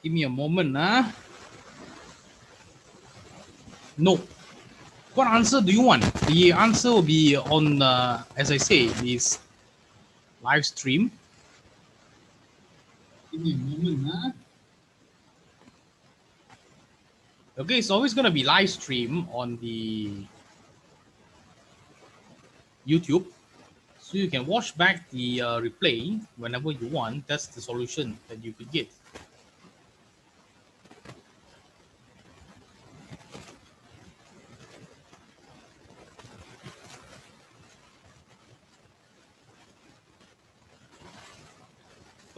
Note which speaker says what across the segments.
Speaker 1: Give me a moment. No. What answer do you want? The answer will be on, as I say, this live stream. Give me a moment. Okay, it's always going to be live stream on the YouTube. So you can watch back the replay whenever you want. That's the solution that you could get.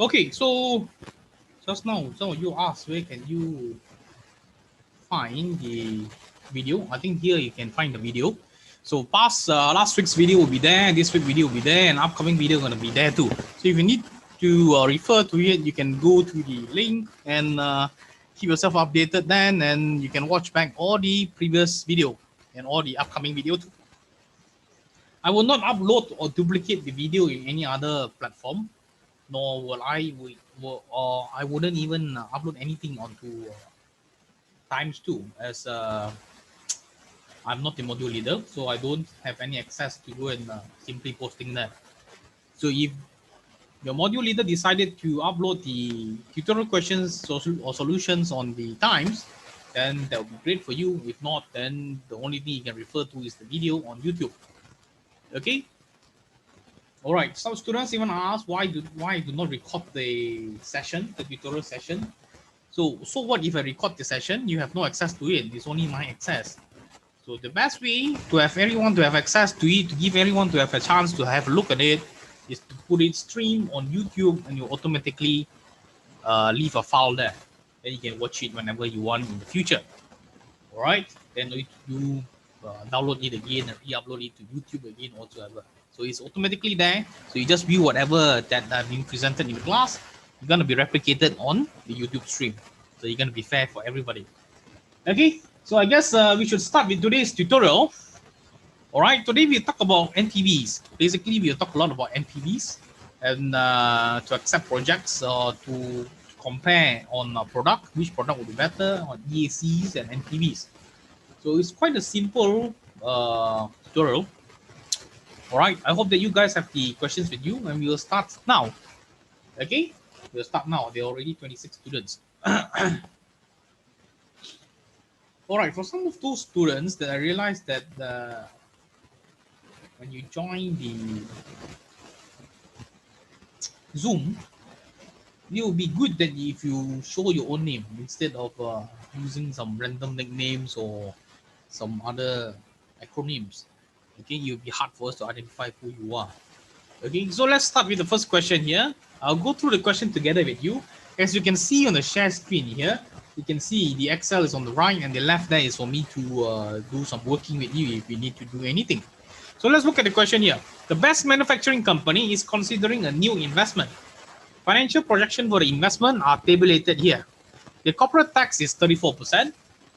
Speaker 1: Okay, so just now, some of you asked where can you find the video. I think here you can find the video. So past last week's video will be there, this week's video will be there, and upcoming video going to be there too. So if you need to refer to it, you can go to the link and keep yourself updated then, and you can watch back all the previous video and all the upcoming video too. I will not upload or duplicate the video in any other platform, nor will I wouldn't even upload anything onto Times 2 as I'm not the module leader, so I don't have any access to go and simply posting that. So if your module leader decided to upload the tutorial questions or solutions on the Times, then that would be great for you. If not, then the only thing you can refer to is the video on YouTube. Okay. All right. Some students even ask why do not record the session, the tutorial session. So what if I record the session? You have no access to it. It's only my access. So the best way to have everyone to have access to it, to give everyone to have a chance to have a look at it, is to put it stream on YouTube, and you automatically leave a file there. Then you can watch it whenever you want in the future. All right. Then you download it again and re-upload it to YouTube again whatsoever. So it's automatically there. So you just view whatever that being presented in the class. It's going to be replicated on the YouTube stream. So you're going to be fair for everybody. Okay. So I guess we should start with today's tutorial. All right. Today we talk about NPVs. Basically, we'll talk a lot about NPVs and to accept projects or to compare on a product, which product will be better on EACs and NPVs. So it's quite a simple tutorial. All right. I hope that you guys have the questions with you, and we will start now. Okay. We'll start now. There are already 26 students. All right. For some of those students that I realized that when you join the Zoom, it will be good that if you show your own name instead of using some random nicknames or some other acronyms. Okay, it will be hard for us to identify who you are. Okay, so let's start with the first question here. I'll go through the question together with you. As you can see on the share screen here, you can see the Excel is on the right and the left there is for me to do some working with you if you need to do anything. So let's look at the question here. The best manufacturing company is considering a new investment. Financial projection for the investment are tabulated here. The corporate tax is 34%.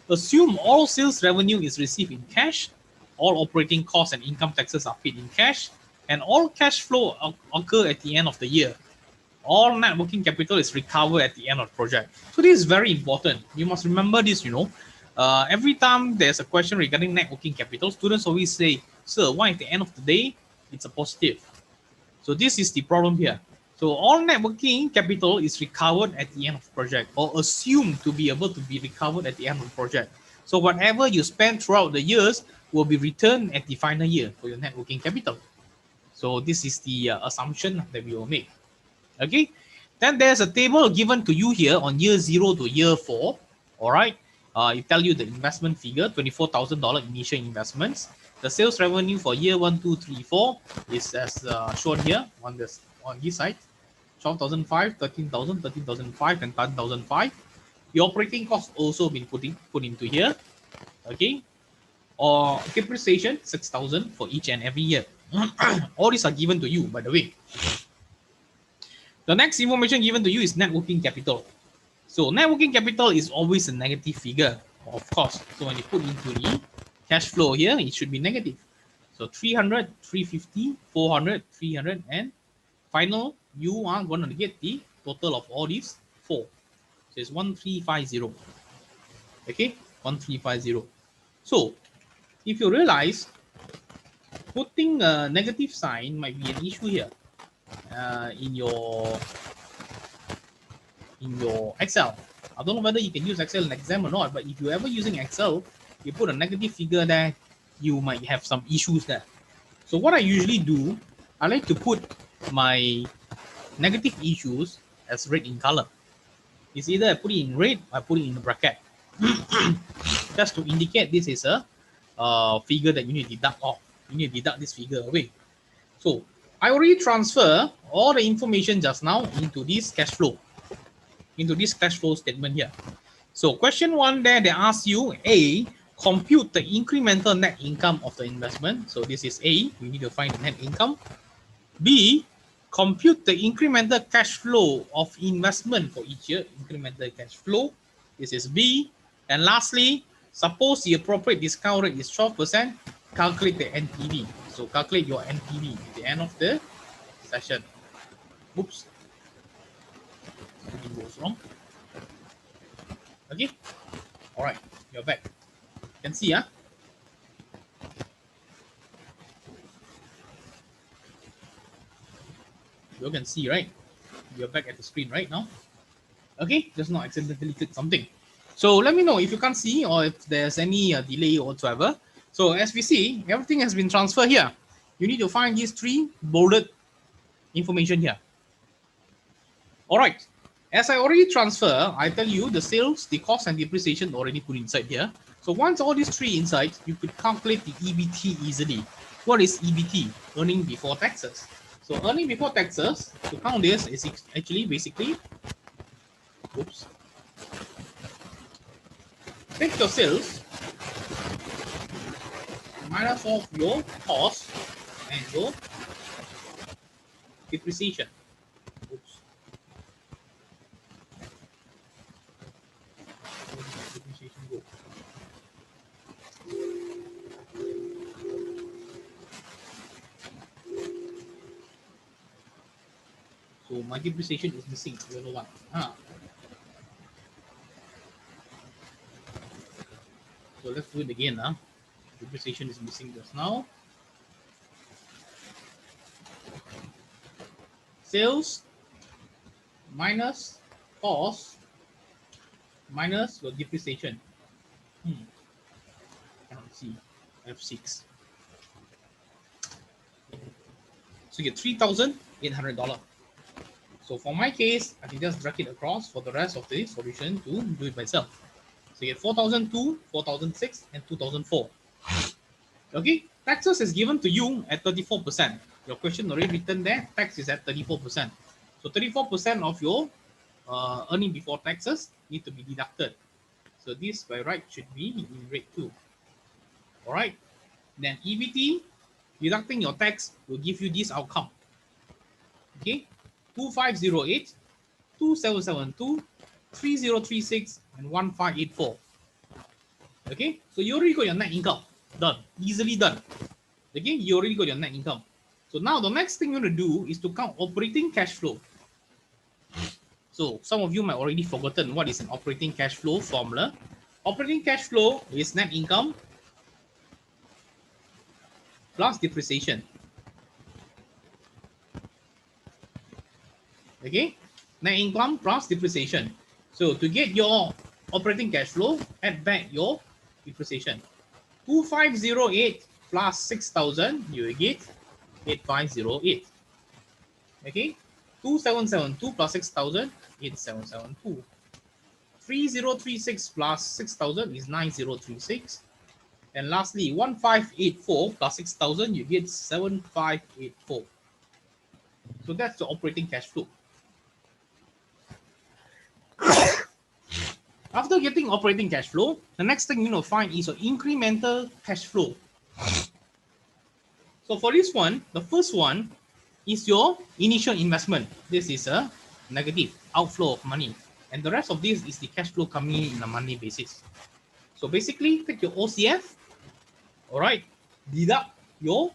Speaker 1: Assume all sales revenue is received in cash. All operating costs and income taxes are paid in cash. And all cash flow occur at the end of the year. All net working capital is recovered at the end of the project. So this is very important. You must remember this, every time there's a question regarding net working capital, students always say, sir, why at the end of the day, it's a positive? So this is the problem here. So all net working capital is recovered at the end of the project, or assumed to be able to be recovered at the end of the project. So whatever you spend throughout the years will be returned at the final year for your net working capital. So this is the assumption that we will make. Okay. Then there's a table given to you here on year 0 to year 4. All right. It tells you the investment figure, $24,000 initial investments. The sales revenue for year 1, 2, 3, 4 is as shown here on this side. 12,005, 13,000, 13,005, and 10,005. The operating costs also been put into here. Okay. Or depreciation 6,000 for each and every year. All these are given to you, by the way. The next information given to you is net working capital. So net working capital is always a negative figure, of course. So when you put into the cash flow here, it should be negative. So 300, 350, 400, 300, and final, you are going to get the total of all these 4. So it's 1350. Okay, 1350. So if you realize putting a negative sign might be an issue here in your Excel. I don't know whether you can use Excel in exam or not, but if you're ever using Excel, you put a negative figure there, you might have some issues there. So what I usually do, I like to put my negative issues as red in color. It's either I put it in red or I put it in a bracket. Just to indicate this is a figure that you need to deduct off. You need to deduct this figure away. So I already transfer all the information just now into this cash flow statement here. So question 1 there, they ask you, A, compute the incremental net income of the investment. So this is A, we need to find the net income. B, compute the incremental cash flow of investment for each year, incremental cash flow. This is B. And lastly, suppose the appropriate discount rate is 12%, calculate the NPV. So calculate your NPV at the end of the session. Oops, something goes wrong. Okay, all right, you're back. You can see, huh? You can see, right? You're back at the screen right now. Okay, just not accidentally click something. So let me know if you can't see or if there's any delay whatsoever. So as we see, everything has been transferred here. You need to find these 3 bolded information here. All right. As I already transfer, I tell you the sales, the cost, and depreciation already put inside here. So once all these 3 inside, you could calculate the EBT easily. What is EBT? Earning before taxes. So earning before taxes, to count this is actually basically, oops, take your sales minus off your cost and your depreciation. Oops. Where did depreciation go? So my depreciation is missing, yellow one. So let's do it again. Depreciation is missing just now. Sales minus cost minus your depreciation. Cannot see. F6. So you get $3,800. So for my case, I can just drag it across for the rest of the solution to do it myself. So you get 4002, 4006, and 2004. Okay, taxes is given to you at 34%. Your question already written there, tax is at 34%. So 34% of your earning before taxes need to be deducted. So this by right should be in red too. All right, then EBT, deducting your tax will give you this outcome. Okay, 2508, 2772, 3036, and 1584. Okay, so you already got your net income. Done. Easily done. Okay, you already got your net income. So now the next thing you want to do is to count operating cash flow. So some of you might already forgotten what is an operating cash flow formula. Operating cash flow is net income plus depreciation. Okay, net income plus depreciation. So to get your operating cash flow, add back your depreciation. 2508 plus 6000, you will get 8508. Okay, 2772 plus 6000, 8772. 3036 plus 6000 is 9036. And lastly, 1584 plus 6000, you get 7584. So that's the operating cash flow. After getting operating cash flow, the next thing you know find is your incremental cash flow. So for this one, the first one is your initial investment. This is a negative outflow of money. And the rest of this is the cash flow coming in a monthly basis. So basically, take your OCF, all right, deduct your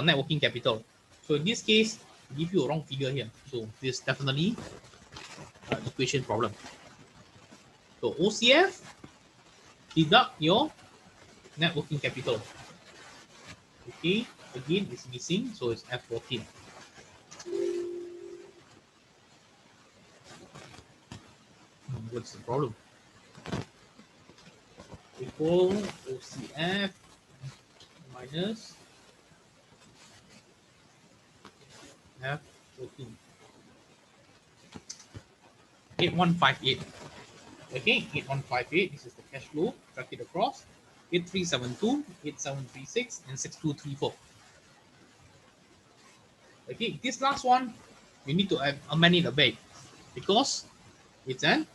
Speaker 1: net working capital. So in this case, give you a wrong figure here. So this definitely equation problem. So OCF, deduct your net working capital. Okay, again it's missing, so it's F14. What's the problem? Equal OCF minus F14. 8158. Okay, 8158. This is the cash flow. Track it across. 8372, 8736, and 6234. Okay, this last one, you need to amend it a bit because it's an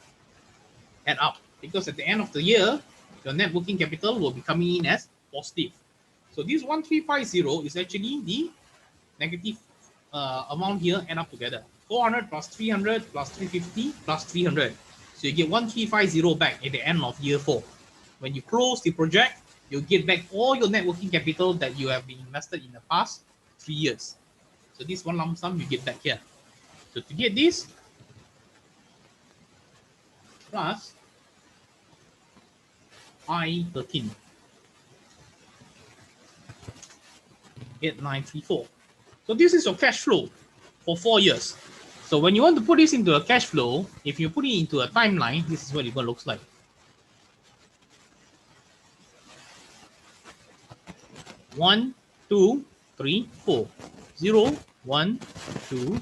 Speaker 1: add up. Because at the end of the year, your net working capital will be coming in as positive. So this 1350 is actually the negative amount here add up together. 400 plus 300 plus 350 plus 300. So you get 1350 back at the end of year 4. When you close the project, you'll get back all your net working capital that you have been invested in the past 3 years. So this one lump sum you get back here. So to get this, plus I13, 8934. So this is your cash flow for 4 years. So when you want to put this into a cash flow, if you put it into a timeline, this is what it looks like. One, two, three, four. 0, 1, 2,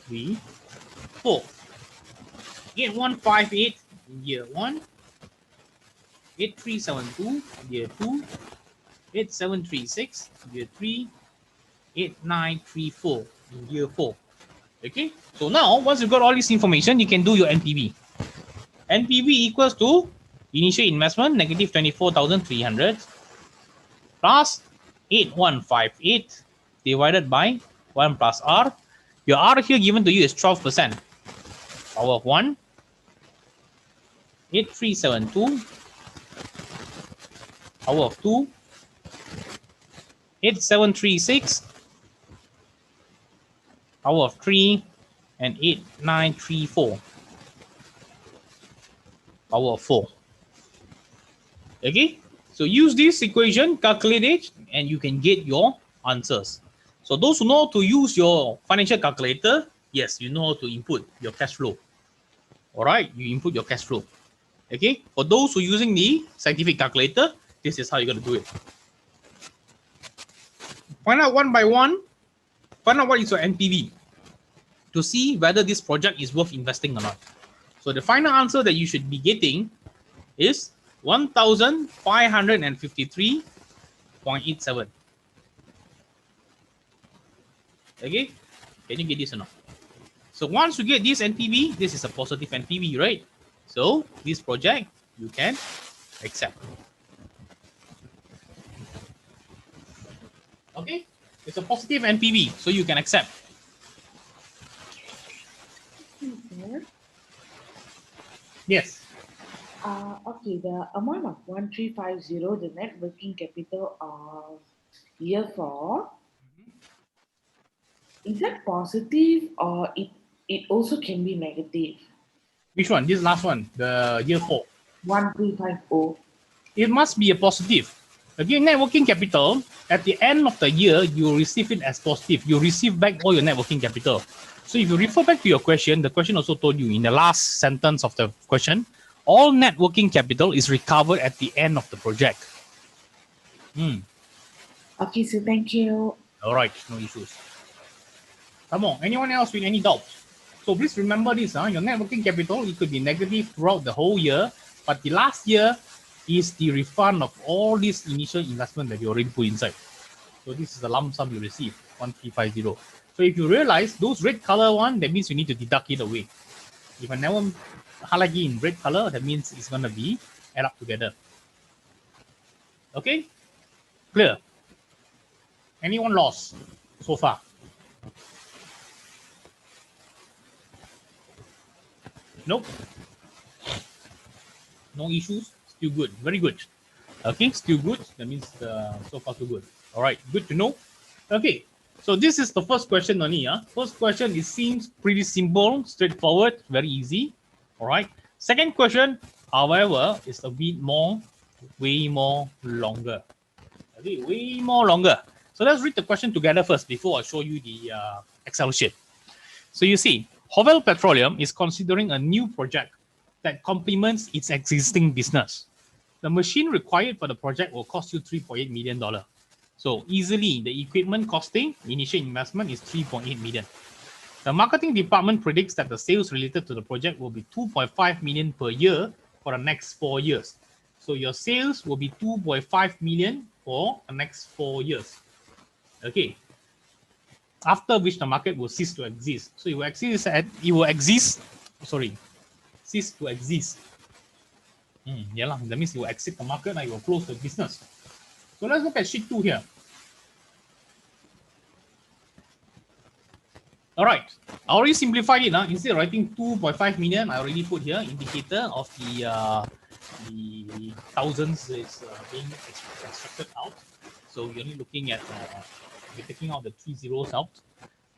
Speaker 1: 3, 4. 8158 in year 1. 8372 year 2. 8736 year 3. 8934 in year 4. Okay, so now once you've got all this information, you can do your NPV. NPV equals to initial investment negative 24,300 plus 8158 divided by 1 plus R. Your R here given to you is 12%. Power of 1. 8372. Power of 2. 8736. Power of 3. And 8934. Power of 4. Okay, so use this equation, calculate it, and you can get your answers. So those who know how to use your financial calculator, yes, you know how to input your cash flow. All right, you input your cash flow. Okay, for those who are using the scientific calculator, this is how you're going to do it. Find out one by one, find out what is your NPV to see whether this project is worth investing or not. So the final answer that you should be getting is 1,553.87. Okay, can you get this or not? So once you get this NPV, this is a positive NPV, right? So this project you can accept. Okay, it's a positive NPV, so you can accept. Yes.
Speaker 2: Okay, the amount of 1350, the net working capital of year 4, is that positive or it also can be negative?
Speaker 1: Which one? This last one, the year 4.
Speaker 2: 1350.
Speaker 1: It must be a positive. Again, net working capital, at the end of the year, you receive it as positive. You receive back all your net working capital. So if you refer back to your question, the question also told you in the last sentence of the question, all net working capital is recovered at the end of the project.
Speaker 2: Okay, so thank you.
Speaker 1: All right, no issues. Come on, anyone else with any doubts? So please remember this, your net working capital, it could be negative throughout the whole year, but the last year is the refund of all this initial investment that you already put inside. So this is the lump sum you receive, 1350. So if you realize those red color one, that means you need to deduct it away. If I never highlight it in red color, that means it's going to be add up together. Okay? Clear? Anyone lost so far? Nope. No issues. Still good. Very good. Okay, still good. That means so far so good. All right, good to know. Okay, So this is the first question only. First question, it seems pretty simple, straightforward, very easy. All right. Second question, however, is a bit more, way more longer. Okay, way more longer. So let's read the question together first before I show you the Excel sheet. So you see, Hovel Petroleum is considering a new project that complements its existing business. The machine required for the project will cost you $3.8 million. So easily, the equipment costing, initial investment is $3.8 million. The marketing department predicts that the sales related to the project will be $2.5 million per year for the next 4 years. So your sales will be $2.5 million for the next 4 years. Okay. After which the market will cease to exist. So it will exist cease to exist. Yeah, that means it will exit the market and it will close the business. So let's look at sheet 2 here. All right, I already simplified it. Instead of writing 2.5 million, I already put here indicator of the thousands is being extracted out. So you're only looking at we're taking out the 3 zeros out.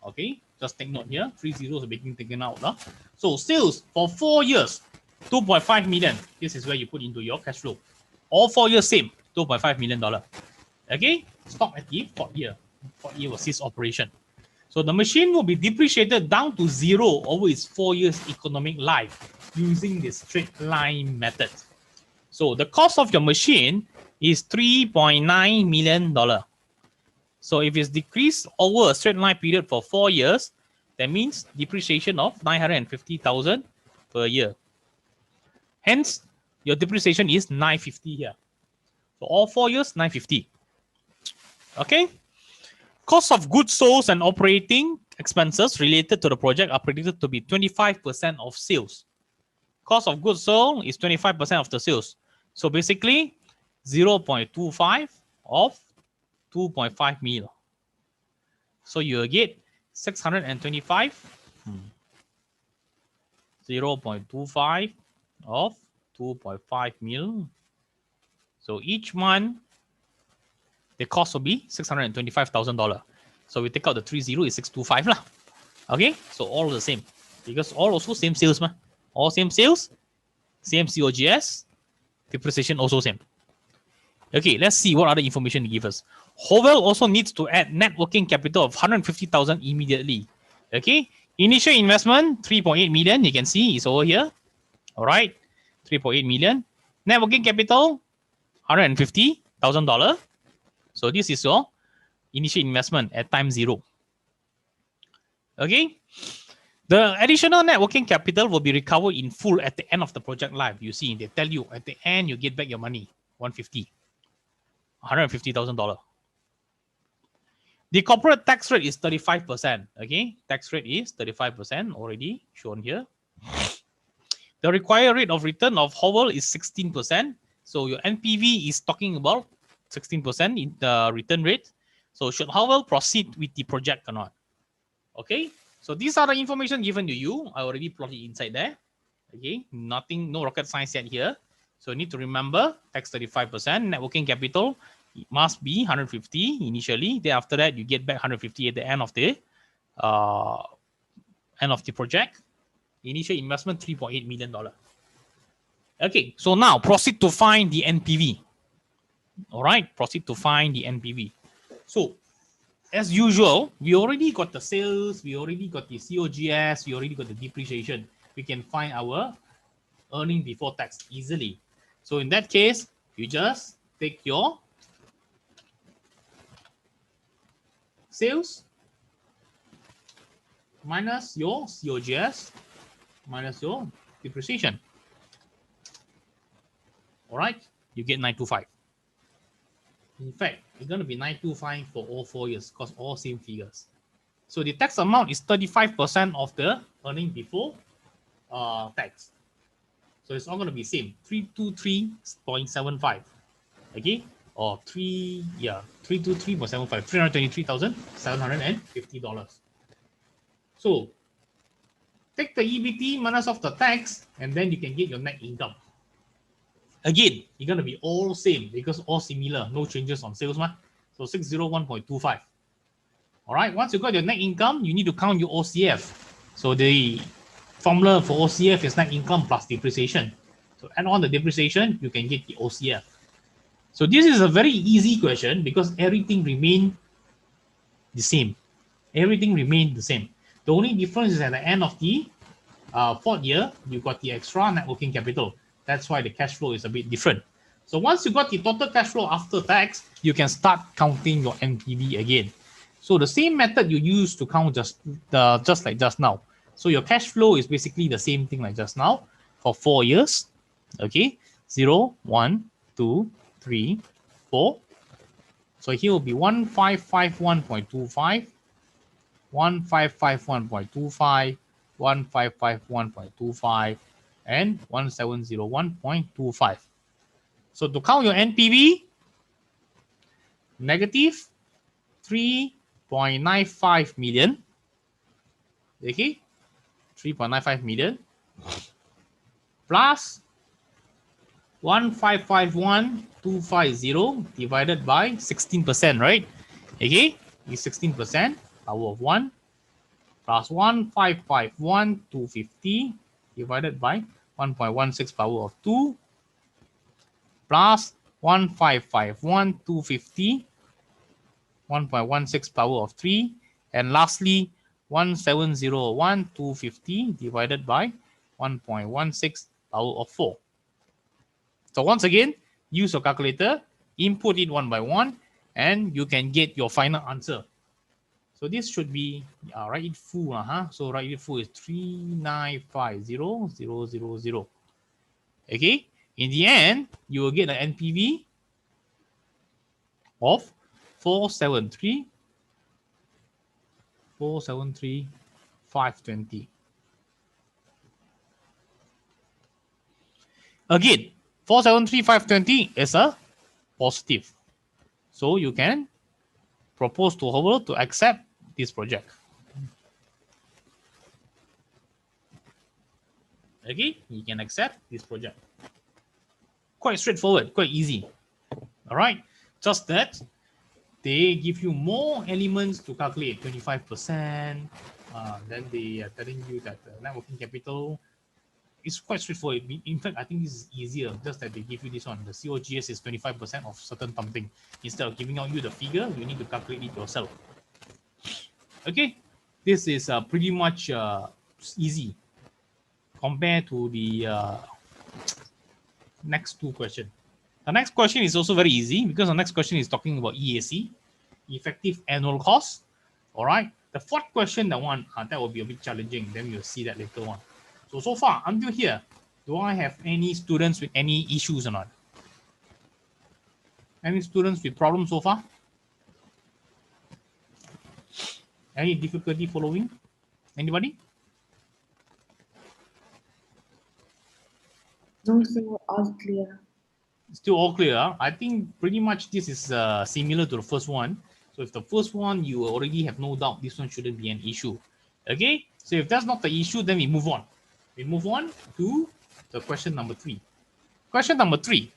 Speaker 1: Okay, just take note here. 3 zeros are being taken out. So sales for 4 years, 2.5 million. This is where you put into your cash flow. All 4 years same, $2.5 million. Okay, stop at the 4th year. 4th year was cease operation. So the machine will be depreciated down to 0 over its 4 years economic life using the straight line method. So the cost of your machine is $3.9 million. So if it's decreased over a straight line period for 4 years, that means depreciation of $950,000 per year. Hence, your depreciation is $950 here. So all 4 years, $950. Okay. Cost of goods sold and operating expenses related to the project are predicted to be 25% of sales. Cost of goods sold is 25% of the sales. So basically, 0.25 of 2.5 mil. So you get 625. 0.25 of 2.5 mil. So each month, the cost will be $625,000. So we take out the 30 is 625 lah. Okay, so all the same because all also same sales ma. All same sales, same COGS, depreciation also same. Okay, let's see what other information they give us. Hovel also needs to add net working capital of 150,000 immediately. Okay, initial investment 3.8 million. You can see it's over here. All right, 3.8 million. Net working capital $150,000. So this is your initial investment at time 0. Okay. The additional net working capital will be recovered in full at the end of the project life. You see, they tell you at the end you get back your money, $150,000. The corporate tax rate is 35%. Okay, tax rate is 35% already shown here. The required rate of return of Hovel is 16%. So your NPV is talking about 16% in the return rate. So should Hovel proceed with the project or not? Okay, so these are the information given to you. I already plotted inside there. Okay, nothing, no rocket science yet here. So you need to remember tax 35%, net working capital it must be 150 initially. Then after that, you get back 150 at the end of the project. Initial investment $3.8 million. Okay, so now proceed to find the NPV. All right, proceed to find the NPV. So as usual, we already got the sales, we already got the COGS, we already got the depreciation. We can find our earning before tax easily. So in that case, you just take your sales minus your COGS minus your depreciation. All right, you get 925. In fact, it's going to be 925 for all 4 years because all same figures. So the tax amount is 35% of the earning before tax. So it's all going to be same, 323.75. Okay, or 323.75, $323,750. So take the EBT minus off the tax, and then you can get your net income. Again, you're going to be all same because all similar, no changes on sales. So 601.25. All right, once you got your net income, you need to count your OCF. So the formula for OCF is net income plus depreciation. So add on the depreciation, you can get the OCF. So this is a very easy question because everything remained the same. Everything remained the same. The only difference is at the end of the fourth year, you got the extra net working capital. That's why the cash flow is a bit different. So once you got the total cash flow after tax, you can start counting your NPV again. So the same method you use to count just like just now. So your cash flow is basically the same thing like just now for 4 years. Okay, 0, 1, 2, 3, 4. So here will be 1551.25, 1551.25, 1551.25, and 1701.25. So to count your NPV, negative 3.95 million. Okay, 3.95 million plus 1551,250 divided by 16%, right? Okay, is 16%, power of 1 plus 1551,250 divided by 1.16 power of 2 plus 1551,250 1.16 power of 3, and lastly 1701,250 divided by 1.16 power of 4. So once again, use your calculator, input it one by one, and you can get your final answer. So this should be, write it full. So write it full is 3950000. Okay, in the end, you will get an NPV of 473,520. Again, 473,520 is a positive. So you can propose to Howell to accept this project. Okay, you can accept this project. Quite straightforward, quite easy. All right, just that they give you more elements to calculate, 25%. Then they are telling you that the net working capital is quite straightforward. In fact, I think this is easier, just that they give you this one. The COGS is 25% of certain something. Instead of giving out you the figure, you need to calculate it yourself. Okay, this is pretty much easy compared to the next two questions. The next question is also very easy because the next question is talking about EAC, effective annual cost. All right. The fourth question, that one, that will be a bit challenging. Then you'll see that later on. So far, until here, do I have any students with any issues or not? Any students with problems so far? Any difficulty following? Anybody?
Speaker 2: No, sir, all clear.
Speaker 1: Still all clear. I think pretty much this is similar to the first one. So if the first one you already have no doubt, this one shouldn't be an issue. Okay, so if that's not the issue, then we move on. We move on to the question number 3. Question number 3,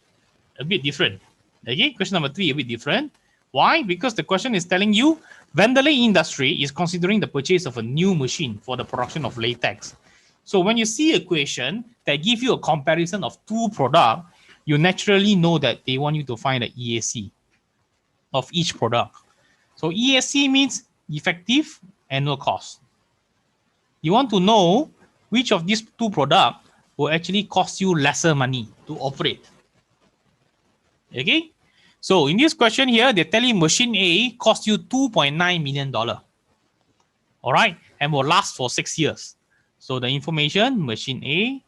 Speaker 1: a bit different. Okay, question number 3, a bit different. Why? Because the question is telling you Vanderlei Industry is considering the purchase of a new machine for the production of latex. So when you see a question that gives you a comparison of two products, you naturally know that they want you to find the EAC of each product. So EAC means effective annual cost. You want to know which of these two products will actually cost you lesser money to operate. Okay, so in this question here, they're telling machine A cost you $2.9 million. All right, and will last for 6 years. So the information, machine A,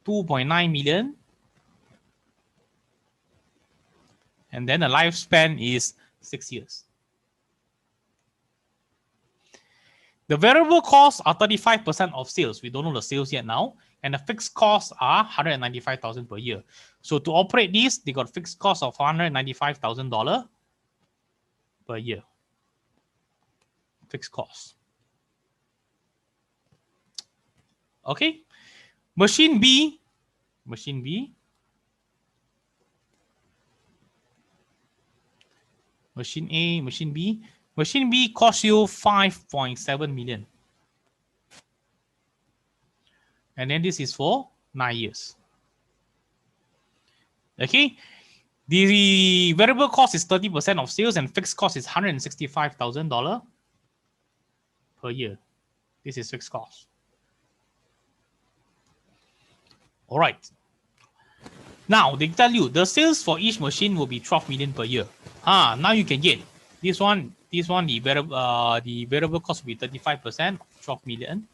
Speaker 1: 2.9 million, and then the lifespan is 6 years. The variable costs are 35% of sales. We don't know the sales yet now. And the fixed costs are $195,000 per year. So to operate this, they got fixed cost of $195,000 per year. Fixed cost. Okay. Machine B. Machine A, machine B. Machine B costs you 5.7 million. And then this is for 9 years. Okay. The variable cost is 30% of sales and fixed cost is $165,000 per year. This is fixed cost. All right. Now they tell you the sales for each machine will be 12 million per year. Now you can get this one. The variable cost will be 35%, 12 million.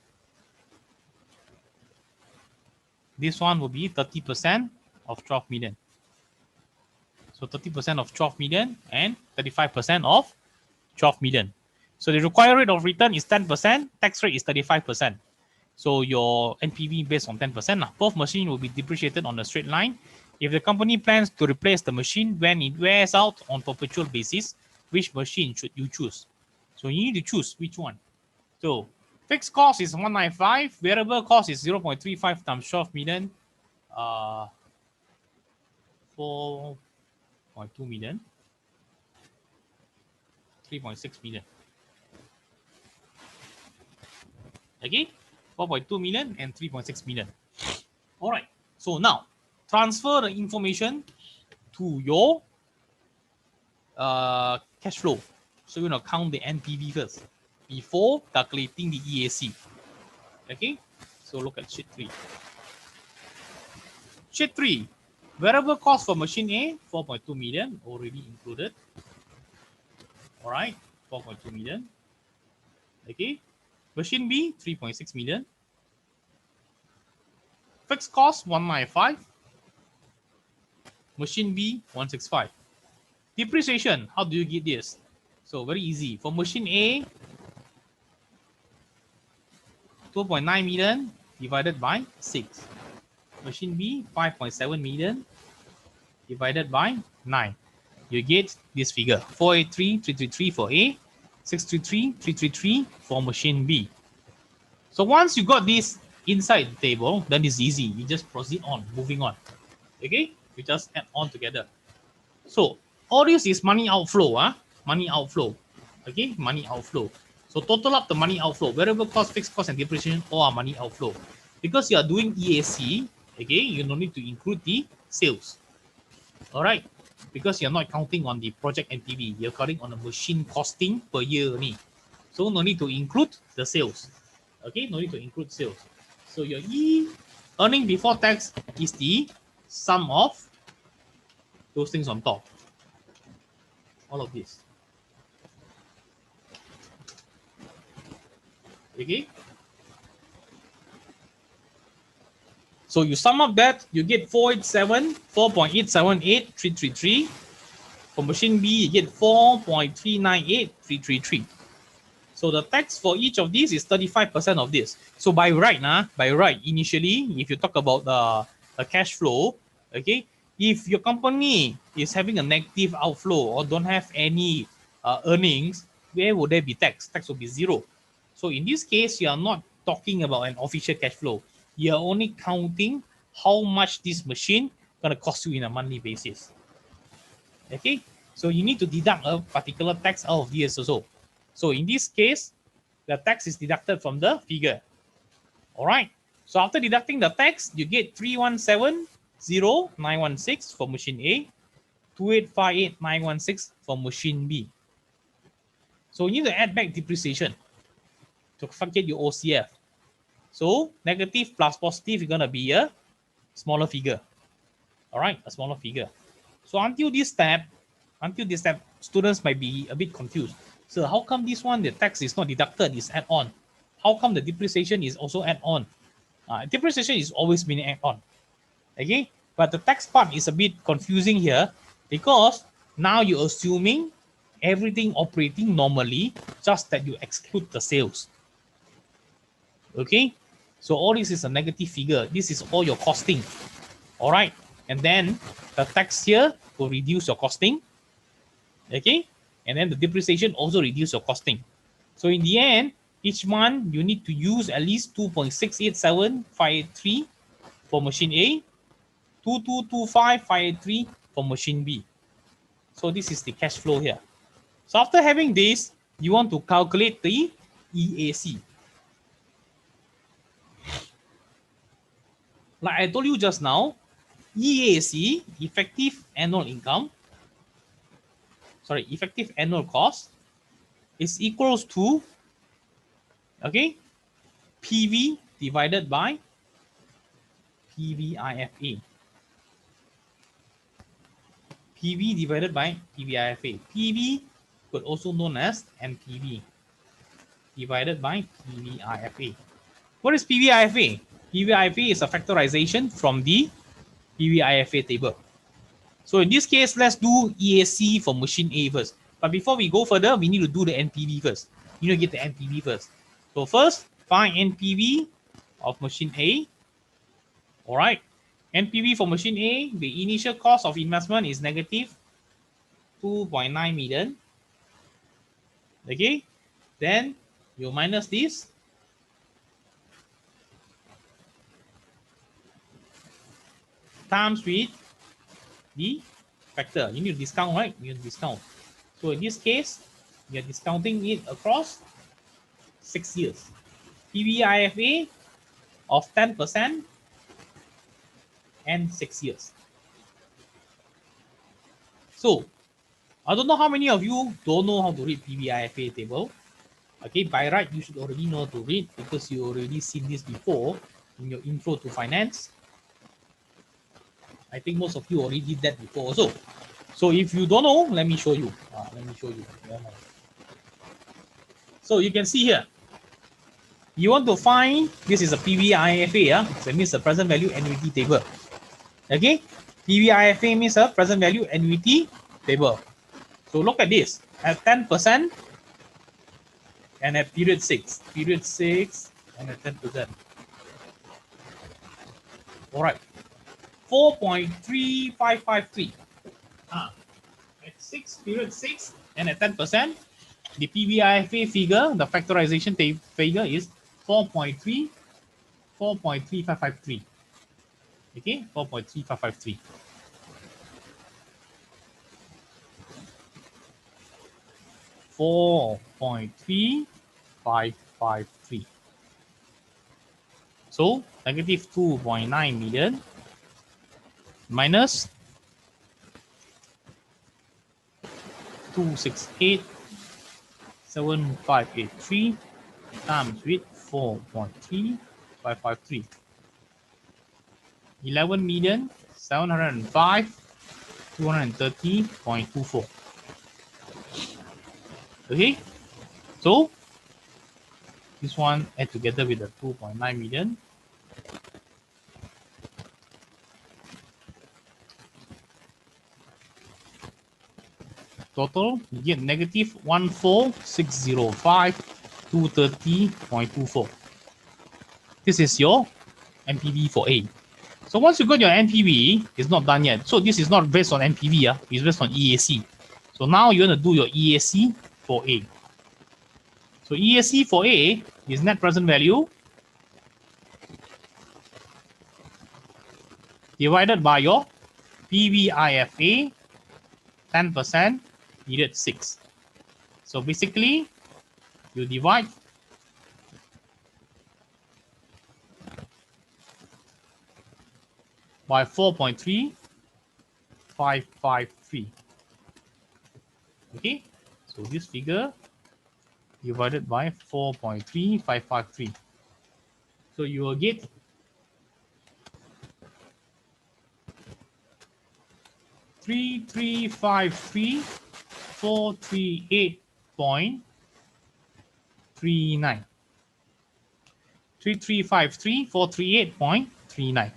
Speaker 1: This one will be 30% of 12 million. So 30% of 12 million and 35% of 12 million. So the required rate of return is 10%, tax rate is 35%. So your NPV based on 10%. Both machines will be depreciated on a straight line. If the company plans to replace the machine when it wears out on perpetual basis, which machine should you choose? So you need to choose which one. So fixed cost is 195, variable cost is 0.35 times 12 million, 4.2 million, 3.6 million. Okay, 4.2 million and 3.6 million. All right, so now transfer the information to your cash flow. So you're going to count the NPV first before calculating the EAC. Okay, so look at sheet 3. Sheet 3, variable cost for machine A, 4.2 million, already included. All right, 4.2 million. Okay, machine B, 3.6 million. Fixed cost, 195. Machine B, 165. Depreciation, how do you get this? So very easy. For machine A, 2.9 million divided by 6. Machine B, 5.7 million divided by 9. You get this figure, 483,333 for A, 633,333 for machine B. So once you got this inside the table, then it's easy. You just proceed on, moving on. Okay, you just add on together. So all this is money outflow, money outflow. Okay, money outflow. So total up the money outflow, variable cost, fixed cost, and depreciation, all are money outflow. Because you are doing EAC, okay, you don't need to include the sales. All right, because you're not counting on the project NPV, you're counting on the machine costing per year only. So no need to include the sales. Okay, no need to include sales. So your earning before tax is the sum of those things on top. All of this. Okay. So you sum up that, you get 4.878,333. For machine B, you get 4.398,333. So the tax for each of these is 35% of this. So by right, initially, if you talk about the cash flow, okay, if your company is having a negative outflow or don't have any earnings, where would there be tax? Tax will be zero. So in this case, you are not talking about an official cash flow. You are only counting how much this machine gonna cost you in a monthly basis. Okay, so you need to deduct a particular tax out of this also. So in this case, the tax is deducted from the figure. All right. So after deducting the tax, you get 317,916 for machine A, 285,8,916 for machine B. So you need to add back depreciation to get your OCF. So negative plus positive is gonna be a smaller figure. All right, a smaller figure. So until this step, students might be a bit confused. So how come this one, the tax is not deducted, is add on? How come the depreciation is also add on? Depreciation is always been add on. Okay, but the tax part is a bit confusing here because now you're assuming everything operating normally, just that you exclude the sales. Okay, so all this is a negative figure. This is all your costing. All right, and then the tax here will reduce your costing. Okay, and then the depreciation also reduce your costing. So in the end, each month you need to use at least 2.687583 for machine A, 2225,583 for machine B. So this is the cash flow here. So after having this, you want to calculate the EAC. Like I told you just now, EAC, effective annual income, effective annual cost, is equals to, okay, PV divided by PVIFA. PV divided by PVIFA. PV could also known as NPV divided by PVIFA. What is PVIFA? PVIFA is a factorization from the PVIFA table. So in this case, let's do EAC for machine A first. But before we go further, we need to do the NPV first. You need to get the NPV first. So first, find NPV of machine A. All right. NPV for machine A, the initial cost of investment is negative 2.9 million. Okay. Then you minus this. Times with the factor. You need to discount, right? You need to discount. So in this case, you're discounting it across 6 years. PVIFA of 10% and 6 years. So I don't know how many of you don't know how to read PVIFA table. Okay, by right, you should already know how to read because you already seen this before in your intro to finance. I think most of you already did that before also. So if you don't know, let me show you. So you can see here, you want to find, this is a PVIFA, that means the present value annuity table. Okay, PVIFA means a present value annuity table. So look at this, at 10% and at period 6 and at 10%. All right, 4.3553. At period 6 and at 10%, the PVIFA figure, the factorization figure is 4.3553. Okay, 4.3553. $4.3553. So negative 2.9 million minus 268,7583 times with 4.3553. 11,705,230.24. Okay, so this one add together with the 2.9 million. Total, you get negative 14,605,230.24. This is your NPV for A. So once you got your NPV, it's not done yet. So this is not based on NPV, it's based on EAC. So now you're going to do your EAC for A. So EAC for A is net present value divided by your PVIFA 10% period 6. So basically, you divide by 4.3553. Okay, so this figure divided by 4.3553. So you will get 3353,438.39. 3353,438.39.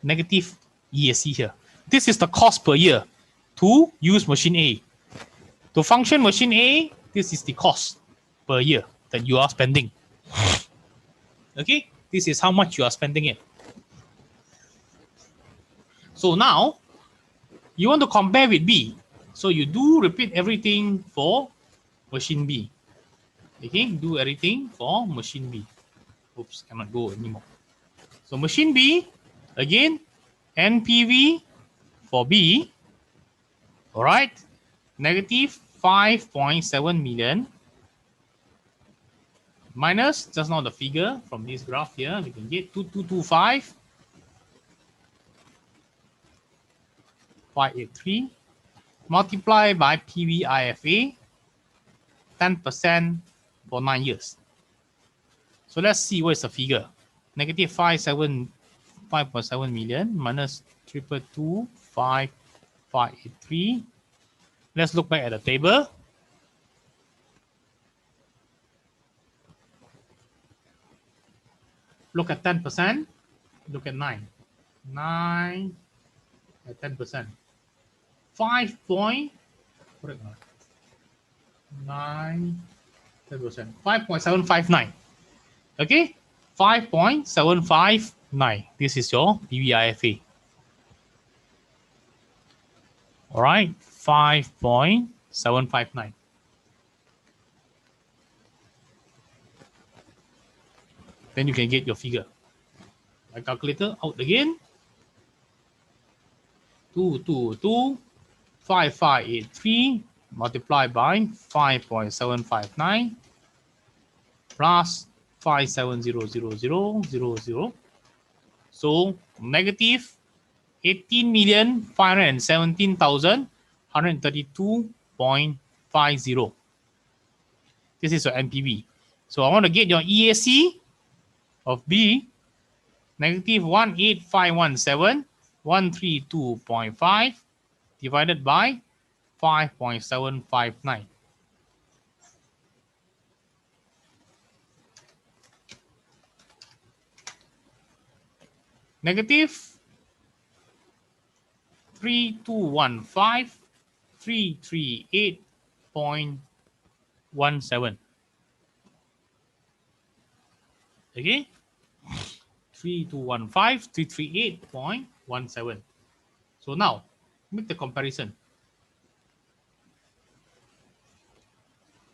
Speaker 1: Negative EAC here. This is the cost per year to use machine A. To function machine A, this is the cost per year that you are spending. Okay, this is how much you are spending it. So now you want to compare with B. So you do repeat everything for machine B. Okay, do everything for machine B. Oops, cannot go anymore. So machine B, again, NPV for B All right, negative 5.7 million minus just now the figure from this graph here, we can get 2225,583 multiplied by PVIFA 10% for 9 years. So let's see what is the figure. Negative 5.7 million minus 222,583. Let's look back at the table. Look at 10%. Look at 9. 9 at 10%. 5.9 10%. 5.759. Okay, 5.759. This is your PVIFA. All right, 5.759. Then you can get your figure. My calculator out again. 222,583 multiplied by 5.759 plus 570,000. So negative 18,517,132.50. This is your NPV. So I want to get your EAC of B, negative 18517,132.5 divided by 5.759. Negative 3215,338.17. Okay, 3215,338.17. So now make the comparison.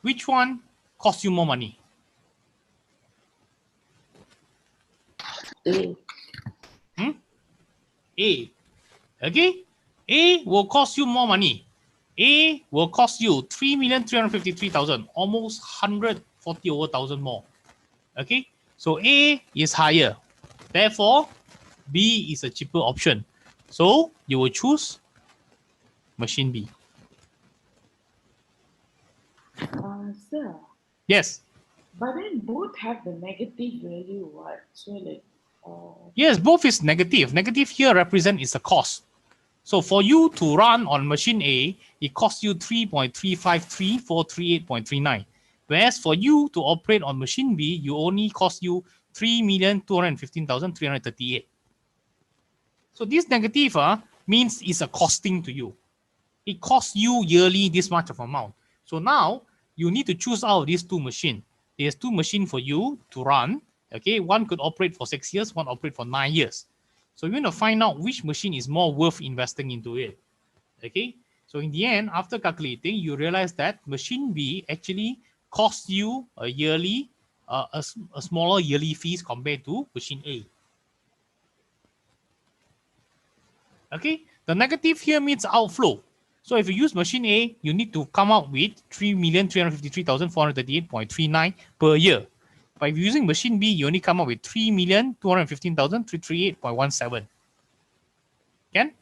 Speaker 1: Which one costs you more money?
Speaker 2: A.
Speaker 1: A. Okay, A will cost you more money. A will cost you 3,353,000, almost 140 over thousand more. Okay, so A is higher. Therefore, B is a cheaper option. So you will choose machine B.
Speaker 2: Sir.
Speaker 1: Yes.
Speaker 2: But then both have the negative value, what? So like.
Speaker 1: Yes, both is negative. Negative here represent is a cost. So for you to run on machine A, it costs you 3.353438.39. Whereas for you to operate on machine B, you only cost you 3,215,338. So this negative means it's a costing to you. It costs you yearly this much of amount. So now you need to choose out of these two machines. There's two machines for you to run. Okay, one could operate for 6 years, one operate for 9 years. So you're going to find out which machine is more worth investing into it. Okay, so in the end, after calculating, you realize that machine B actually costs you a yearly, a smaller yearly fees compared to machine A. Okay, the negative here means outflow. So if you use machine A, you need to come out with 3,353,438.39 per year. But if you're using machine B, you only come up with 3,215,338.17. Can?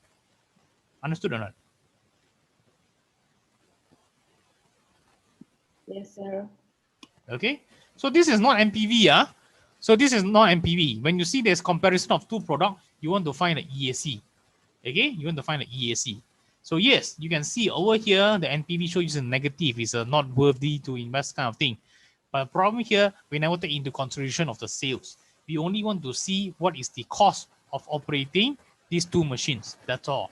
Speaker 1: Understood or not?
Speaker 2: Yes, sir.
Speaker 1: Okay, so this is not NPV. So this is not NPV. When you see there's comparison of two products, you want to find the EAC. Okay, you want to find the EAC. So yes, you can see over here, the NPV shows a negative, is not worthy to invest kind of thing. But the problem here, we never take into consideration of the sales. We only want to see what is the cost of operating these two machines. That's all.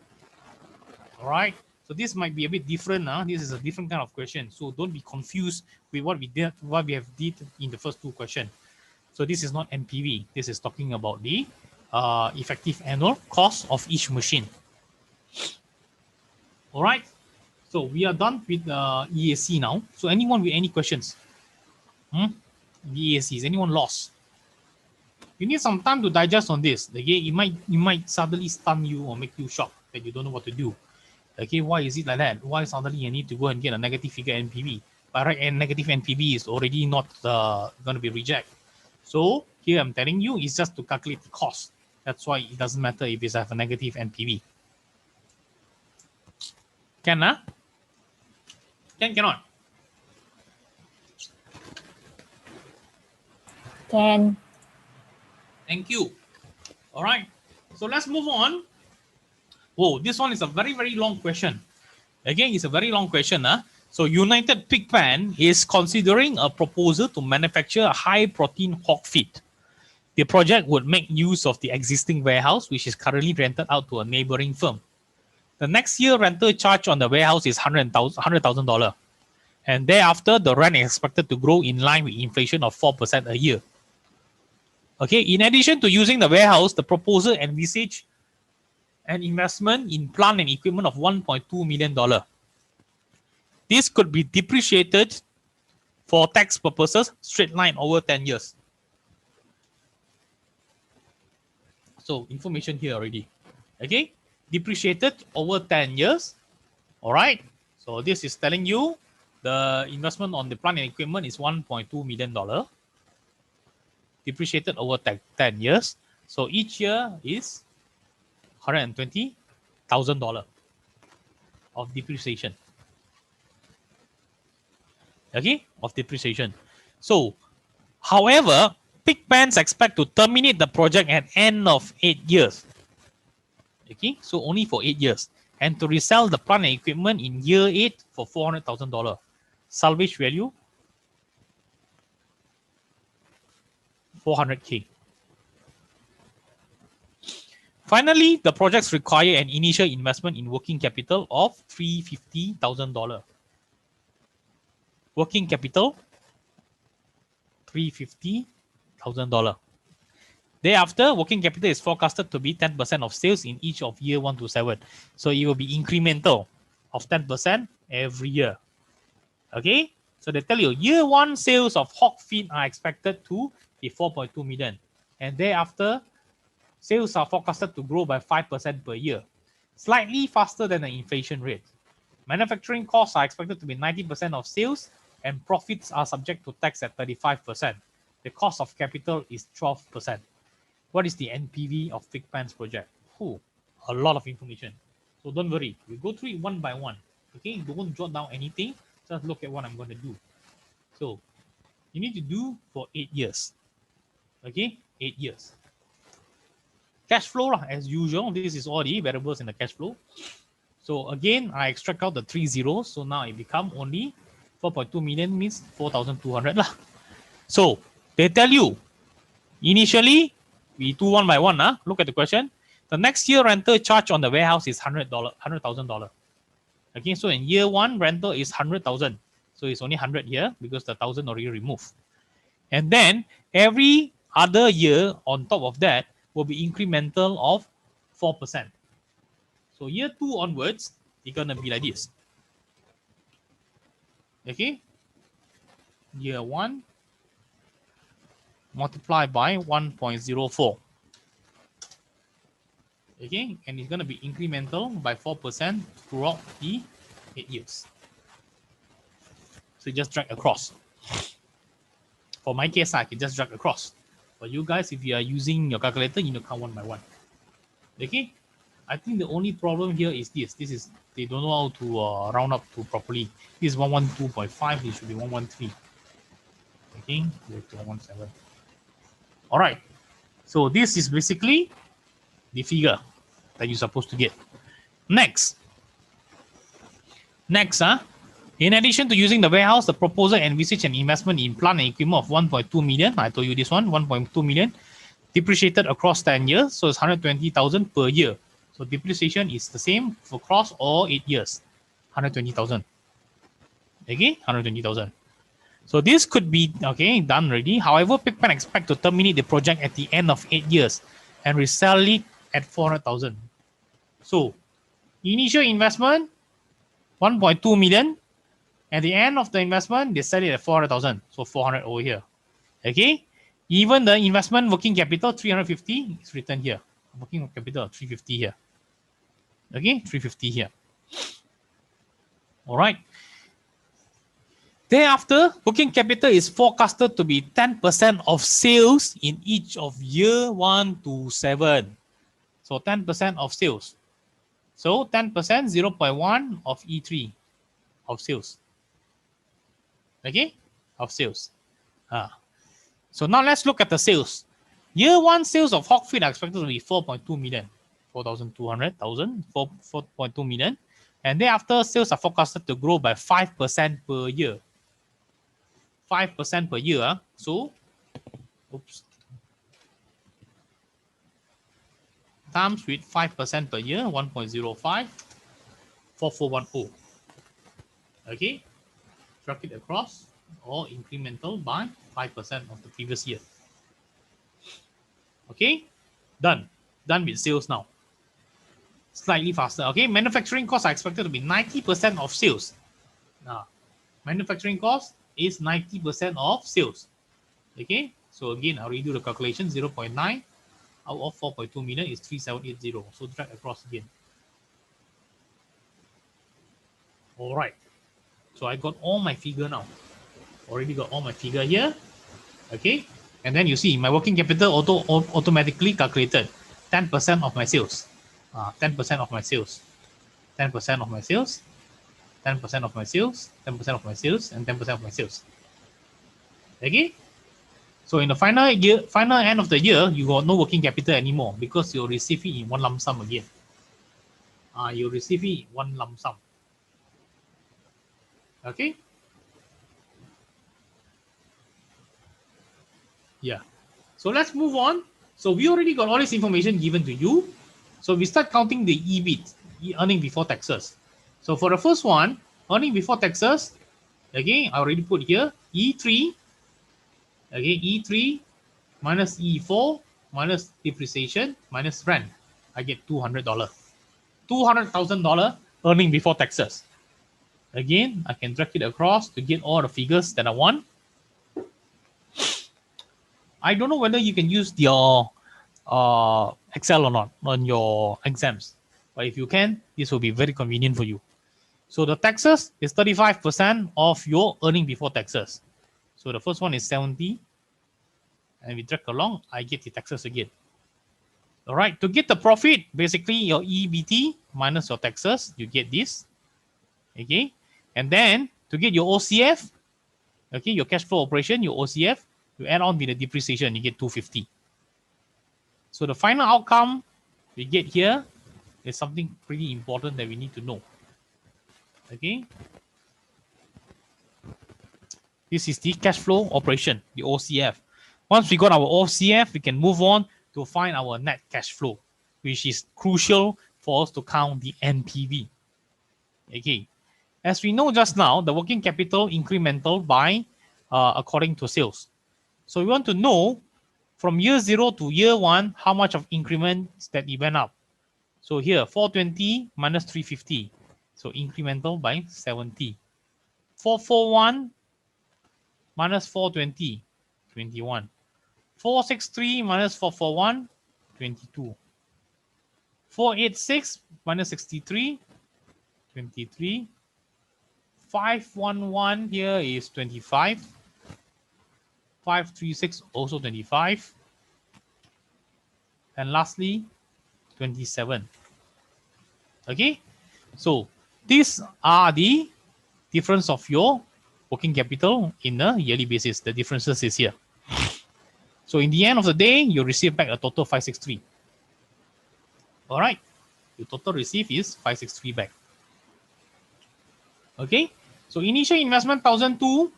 Speaker 1: All right. So this might be a bit different. This is a different kind of question. So don't be confused with what we did, what we have did in the first two questions. So this is not NPV. This is talking about the effective annual cost of each machine. All right. So we are done with EAC now. So anyone with any questions? The EAC, is anyone lost? You need some time to digest on this. Okay, it might suddenly stun you or make you shocked that you don't know what to do. Okay, why is it like that? Why suddenly you need to go and get a negative figure NPV? By right, and negative NPV is already not going to be rejected. So here I'm telling you, it's just to calculate the cost. That's why it doesn't matter if it's have a negative NPV. Can cannot?
Speaker 3: Can.
Speaker 1: Thank you. All right. So let's move on. Whoa, this one is a very, very long question. Again, it's a very long question. So United Pigpen is considering a proposal to manufacture a high-protein hog feed. The project would make use of the existing warehouse, which is currently rented out to a neighboring firm. The next year rental charge on the warehouse is $100,000. And thereafter, the rent is expected to grow in line with inflation of 4% a year. Okay, in addition to using the warehouse, the proposal envisaged an investment in plant and equipment of $1.2 million. This could be depreciated for tax purposes, straight line over 10 years. So information here already. Okay, depreciated over 10 years. All right. So this is telling you the investment on the plant and equipment is $1.2 million. Depreciated over 10 years. So each year is $120,000 of depreciation. Okay, of depreciation. So, however, Pigpens expect to terminate the project at end of 8 years. Okay, so only for 8 years. And to resell the plant and equipment in year 8 for $400,000. Salvage value, $400K. Finally, the projects require an initial investment in working capital of $350,000. Working capital, $350,000. Thereafter, working capital is forecasted to be 10% of sales in each of year 1 to 7. So it will be incremental of 10% every year. Okay, so they tell you year 1 sales of hog feed are expected to be 4.2 million. And thereafter, sales are forecasted to grow by 5% per year, slightly faster than the inflation rate. Manufacturing costs are expected to be 90% of sales, and profits are subject to tax at 35%. The cost of capital is 12%. What is the NPV of Pigpen's project? A lot of information. So don't worry, we go through it one by one. Okay, don't jot down anything. Just look at what I'm going to do. So you need to do for 8 years. Okay, 8 years. Cash flow, as usual, this is all the variables in the cash flow. So again, I extract out the 3 zeros. So now it become only 4.2 million means 4,200 lah. So they tell you, initially, we do one by one. Look at the question. The next year rental charge on the warehouse is $100,000. Okay, so in year 1, rental is 100,000. So it's only 100 here because the 1,000 already removed. And then every other year on top of that will be incremental of 4%. So year 2 onwards, it's going to be like this. Okay, year 1 multiplied by 1.04. Okay, and it's going to be incremental by 4% throughout the 8 years. So you just drag across. For my case, I can just drag across. For you guys, if you are using your calculator, you need to count one by one. Okay, I think the only problem here is this. This is, they don't know how to round up to properly. This is 112.5. It should be 113. Okay, go to 117. All right. So this is basically the figure that you're supposed to get. Next, in addition to using the warehouse, the proposal envisaged an investment in plant and equipment of 1.2 million. I told you this one, 1.2 million, depreciated across 10 years. So it's 120,000 per year. So depreciation is the same for across all 8 years, 120,000. Okay, 120,000. So this could be done already. However, Pigpen expect to terminate the project at the end of 8 years and resell it at 400,000. So initial investment 1.2 million. At the end of the investment, they sell it at 400,000. So 400 over here. Okay. Even the investment working capital 350 is written here. Working capital 350 here. Okay, 350 here. All right. Thereafter, working capital is forecasted to be 10% of sales in each of year 1 to 7. So 10% of sales. So 10%, 0.1 of E3 of sales. Okay, of sales. So now let's look at the sales. Year 1 sales of hog feed are expected to be 4.2 million, 4,200,000, 4.2 million. And thereafter, sales are forecasted to grow by 5% per year. 5% per year. So, oops, times with 5% per year, 1.05, 4410. Okay, drag it across or incremental by 5% of the previous year. Okay, done. Done with sales now. Slightly faster. Okay, manufacturing costs are expected to be 90% of sales. Now, manufacturing cost is 90% of sales. Okay, so again, I'll redo the calculation. 0.9 out of 4.2 million is 3780. So drag across again. All right. So I got all my figure now. Already got all my figure here. Okay, and then you see my working capital automatically calculated 10% of my sales. 10% of my sales. 10% of my sales. 10% of my sales, 10% of my sales, and 10% of my sales. Okay? So in the final end of the year, you got no working capital anymore because you'll receive it in one lump sum again. You'll receive it in one lump sum. Okay? Yeah. So let's move on. So we already got all this information given to you. So we start counting the EBIT, earning before taxes. So for the first one, earning before taxes, again, I already put here E3, okay, E3 minus E4 minus depreciation minus rent. I get $200. $200,000 earning before taxes. Again, I can drag it across to get all the figures that I want. I don't know whether you can use your Excel or not on your exams. But if you can, this will be very convenient for you. So the taxes is 35% of your earning before taxes. So the first one is 70. And we drag along, I get the taxes again. All right, to get the profit, basically your EBT minus your taxes, you get this. Okay, and then to get your OCF, okay, your cash flow operation, your OCF, you add on with the depreciation, you get 250. So the final outcome we get here is something pretty important that we need to know. Okay, this is the cash flow operation, the OCF. Once we got our OCF, we can move on to find our net cash flow, which is crucial for us to count the NPV. Okay, as we know just now, the working capital incremental by according to sales. So we want to know from year 0 to year 1 how much of increments that it went up. So here 420 minus 350, so incremental by 70. 441 minus 420, 21. 463 minus 441, 22. 486 minus 63, 23. 511 here is 25. 536 also 25. And lastly, 27. Okay, so these are the difference of your working capital in a yearly basis. The differences is here. So in the end of the day, you receive back a total 563. All right, your total receive is 563 back. Okay, so initial investment 1,002,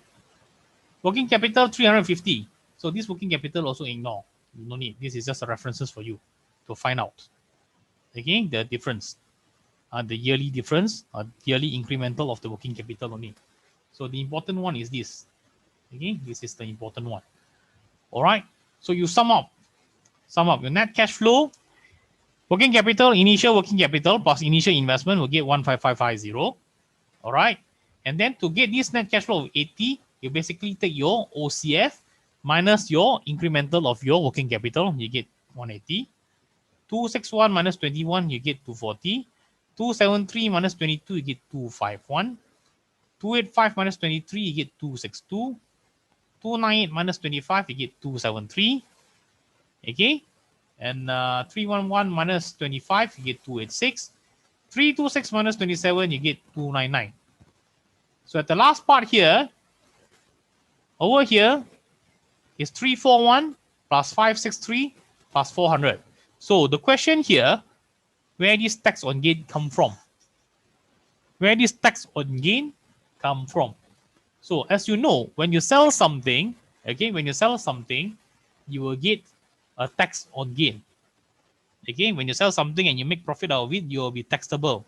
Speaker 1: working capital 350. So this working capital also ignore. No need. This is just a references for you to find out. Again, the difference, the yearly difference, yearly incremental of the working capital only. So the important one is this. Okay, this is the important one. All right. So you sum up your net cash flow, working capital, initial working capital plus initial investment will get 15550. All right. And then to get this net cash flow of 80, you basically take your OCF minus your incremental of your working capital, you get 180. 261 minus 21, you get 240. 273 minus 22, you get 251. 285 minus 23, you get 262. 298 minus 25, you get 273. Okay. And 311 minus 25, you get 286. 326 minus 27, you get 299. So at the last part here, over here is 341 plus 563 plus 400. So the question here, where this tax on gain come from? Where this tax on gain come from? So as you know, when you sell something, okay, when you sell something, you will get a tax on gain. Okay, when you sell something and you make profit out of it, you will be taxable.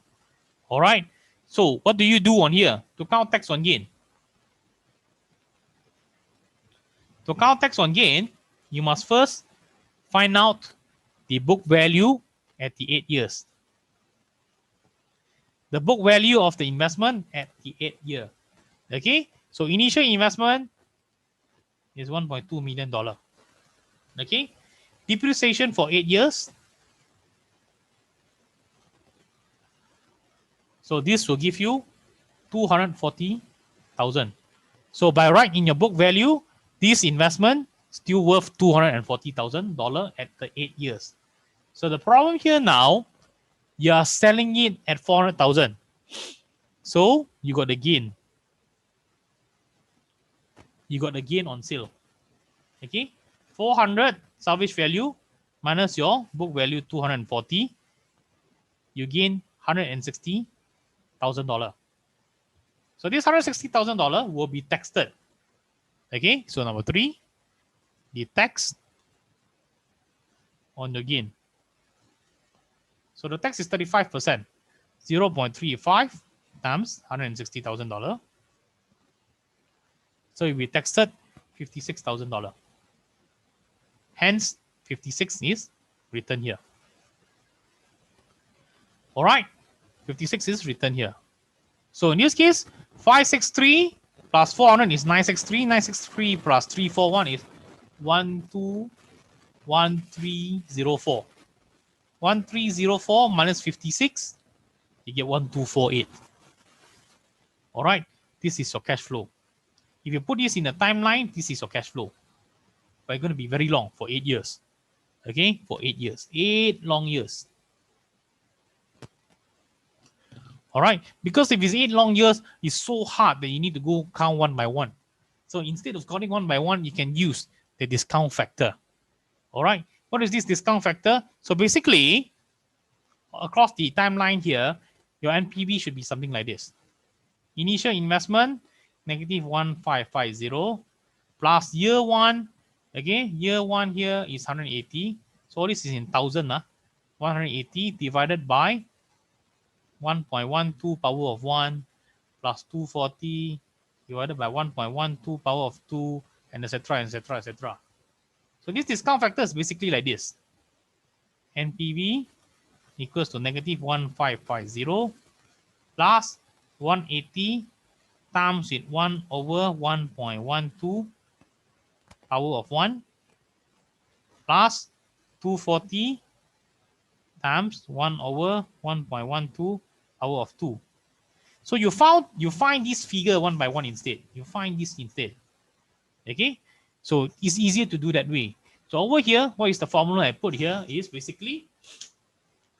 Speaker 1: All right. So what do you do on here to count tax on gain? To count tax on gain, you must first find out the book value at the 8 years. The book value of the investment at the 8th year. Okay, so initial investment is $1.2 million. Okay, depreciation for 8 years. So this will give you 240,000. So by right in your book value, this investment still worth $240,000 at the 8 years. So the problem here now, you are selling it at 400,000. So you got the gain. You got the gain on sale. Okay, 400 salvage value minus your book value 240, you gain $160,000. So this $160,000 will be taxed. Okay, so number 3, the tax on your gain. So the tax is 35%, 0.35 times $160,000. So it will be taxed $56,000. Hence, 56 is written here. All right, 56 is written here. So in this case, 563 plus 400 is 963. 963 plus 341 is 121304. 1304 minus 56, you get 1248. All right, this is your cash flow. If you put this in a timeline, this is your cash flow. But it's going to be very long for 8 years. Okay, for 8 years. 8 long years. All right, because if it's 8 long years, it's so hard that you need to go count one by one. So instead of counting one by one, you can use the discount factor. All right, what is this discount factor? So basically, across the timeline here, your NPV should be something like this. Initial investment, negative 1550, plus year one, okay, year one here is 180. So this is in 1,000, 180 divided by 1.12 power of 1 plus 240 divided by 1.12 power of 2, and etc., etc., etc. So this discount factor is basically like this. NPV equals to negative 1550 plus 180 times with 1 over 1.12 power of 1 plus 240 times 1 over 1.12 power of 2. So you find this figure one by one instead. You find this instead. Okay? So it's easier to do that way. So over here, what is the formula I put here is basically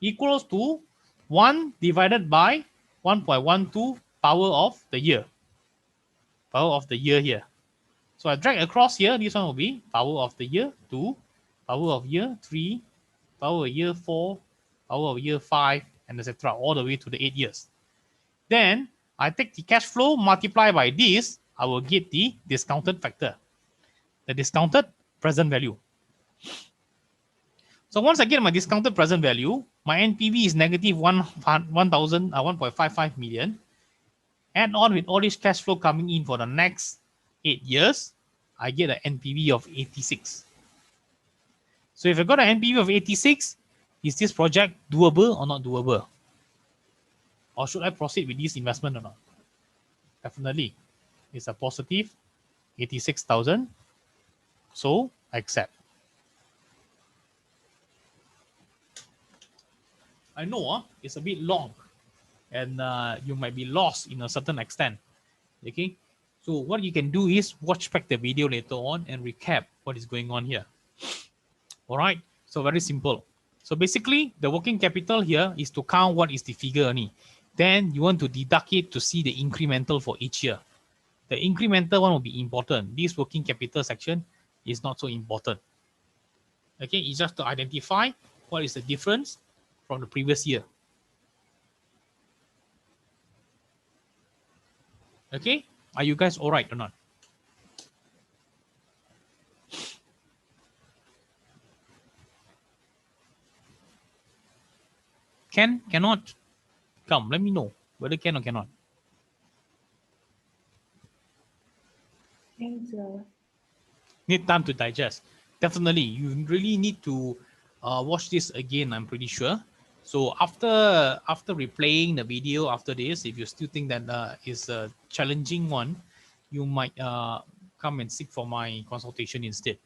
Speaker 1: equals to 1 divided by 1.12 power of the year. Power of the year here. So I drag across here, this one will be power of the year 2, power of year 3, power of year 4, power of year 5, and etc. all the way to the 8 years. Then I take the cash flow, multiply by this, I will get the discounted factor, the discounted present value. So once I get my discounted present value, my NPV is negative 1.55 million. Add on with all this cash flow coming in for the next 8 years, I get an NPV of 86. So if I got an NPV of 86, is this project doable or not doable? Or should I proceed with this investment or not? Definitely. It's a positive 86,000. So I accept. I know it's a bit long and you might be lost in a certain extent. Okay, so what you can do is watch back the video later on and recap what is going on here. All right, so very simple. So basically the working capital here is to count what is the figure only. Then you want to deduct it to see the incremental for each year. The incremental one will be important. This working capital section is not so important. Okay, it's just to identify what is the difference from the previous year. Okay, are you guys all right or not? Can, cannot? Come, let me know whether can or cannot.
Speaker 2: Thanks, sir.
Speaker 1: Need time to digest. Definitely, you really need to watch this again. I'm pretty sure. So after replaying the video after this, if you still think that is a challenging one, you might come and seek for my consultation instead.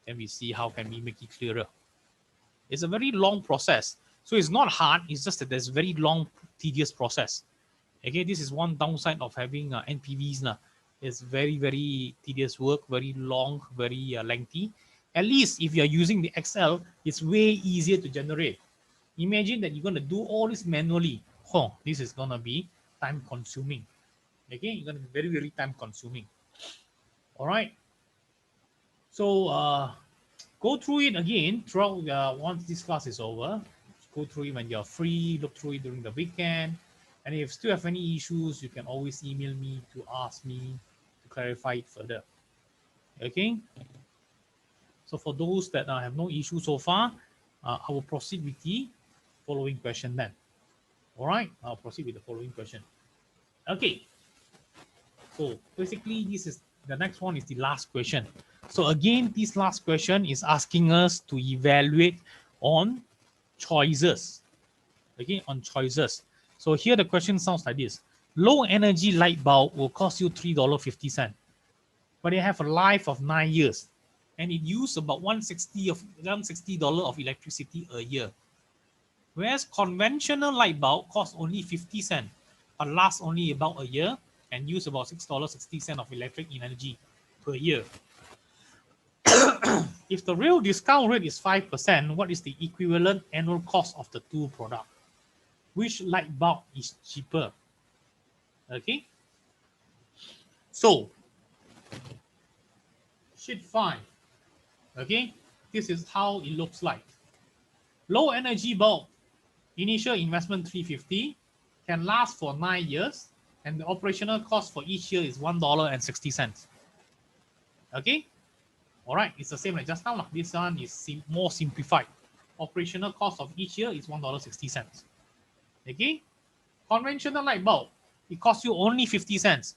Speaker 1: Then we see how can we make it clearer. It's a very long process. So it's not hard. It's just that there's very long, tedious process. Okay, this is one downside of having NPVs. It's very, very tedious work, very long, very lengthy. At least if you're using the Excel, it's way easier to generate. Imagine that you're going to do all this manually. Oh, this is going to be time consuming. Okay, you're going to be very, very time consuming. All right. So go through it again throughout once this class is over. Go through it when you're free, look through it during the weekend. And if you still have any issues, you can always email me to ask me to clarify it further. Okay. So for those that have no issue so far, I will proceed with the following question then. All right, I'll proceed with the following question. Okay. So basically, this is the next one is the last question. So again, this last question is asking us to evaluate on choices. Okay, on choices. So here the question sounds like this. Low energy light bulb will cost you $3.50, but it have a life of 9 years and it use about $160 of electricity a year. Whereas conventional light bulb costs only 50 cents, but lasts only about a year and use about $6.60 of electric energy per year. If the real discount rate is 5%, what is the equivalent annual cost of the two products? Which light bulb is cheaper? Okay. So, sheet 5. Okay. This is how it looks like. Low energy bulb, initial investment 350, can last for 9 years, and the operational cost for each year is $1.60. Okay. All right. It's the same like just now. This one is more simplified. Operational cost of each year is $1.60. Okay. Conventional light bulb, it costs you only 50 cents,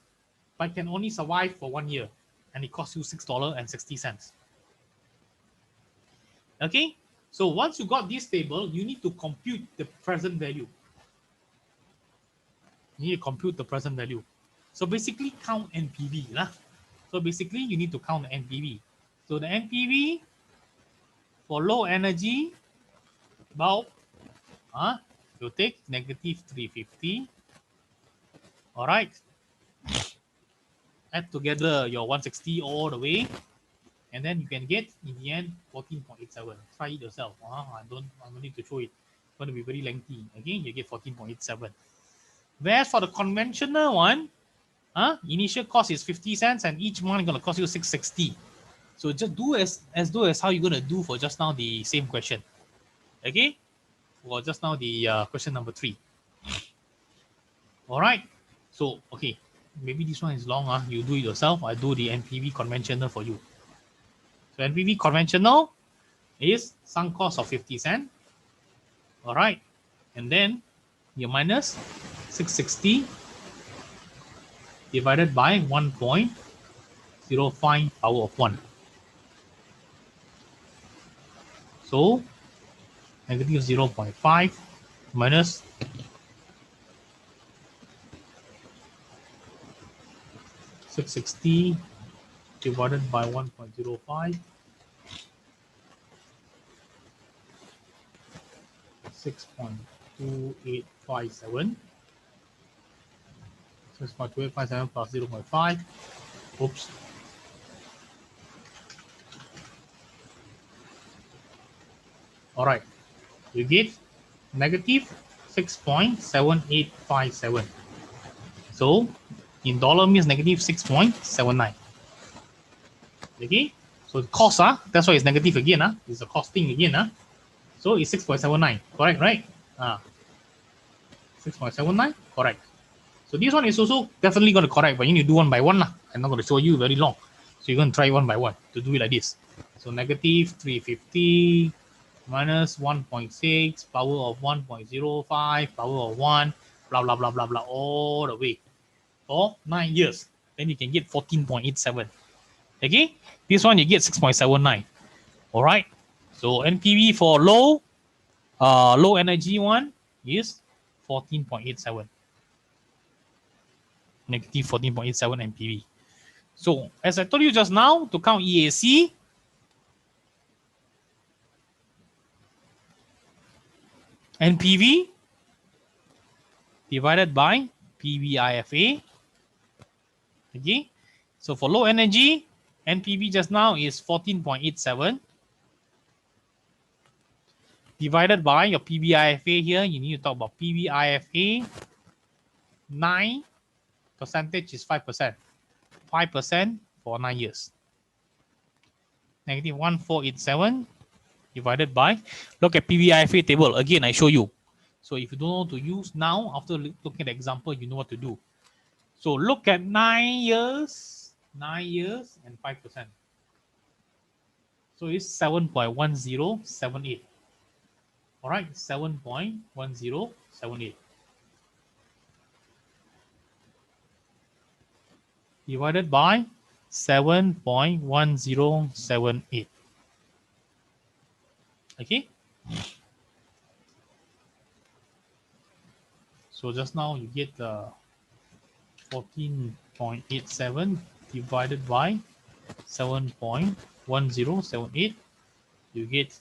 Speaker 1: but can only survive for 1 year, and it costs you $6.60. Okay, so once you got this table, you need to compute the present value. You need to compute the present value. So basically, count NPV lah. So basically, you need to count the NPV. So the NPV for low energy bulb, you take negative 350. All right. Add together your 160 all the way, and then you can get in the end 14.87. Try it yourself. I don't need to show it. It's going to be very lengthy. Again, you get 14.87. Whereas for the conventional one, initial cost is 50 cents, and each month is going to cost you 660. So just do as though as how you're going to do for just now the same question. Okay, for just now the question number 3. All right. So okay, maybe this one is long. You do it yourself. I do the NPV conventional for you. So NPV conventional is sunk cost of 50 cents. All right. And then you minus 660 divided by 1.05 power of 1. So negative 0.5 minus 660 divided by 1.05, 6.2857. 6.2857 plus 0.5. Oops. All right. You get negative 6.7857. So in dollar means negative 6.79. Okay. So the cost, that's why it's negative again. It's a costing again. So it's 6.79. Correct, right? 6.79. Correct. So this one is also definitely going to correct, but you need to do one by one. I'm not going to show you very long. So you're going to try one by one to do it like this. So negative 350 minus 1.6, power of 1.05, power of 1, blah, blah, blah, blah, blah, all the way for 9 years. Then you can get 14.87. Okay, this one you get 6.79. All right. So NPV for low energy one is 14.87. Negative 14.87 NPV. So as I told you just now, to count EAC, NPV divided by PVIFA. Okay. So for low energy, NPV just now is 14.87 divided by your PVIFA here. You need to talk about PVIFA. 9% is 5%. 5% for 9 years. Negative 1487 divided by, look at PVIFA table. Again, I show you. So if you don't know to use now, after looking at the example, you know what to do. So look at 9 years and 5%. So it's 7.1078. All right, 7.1078. Divided by 7.1078. Okay. So just now you get 14.87 divided by 7.1078. You get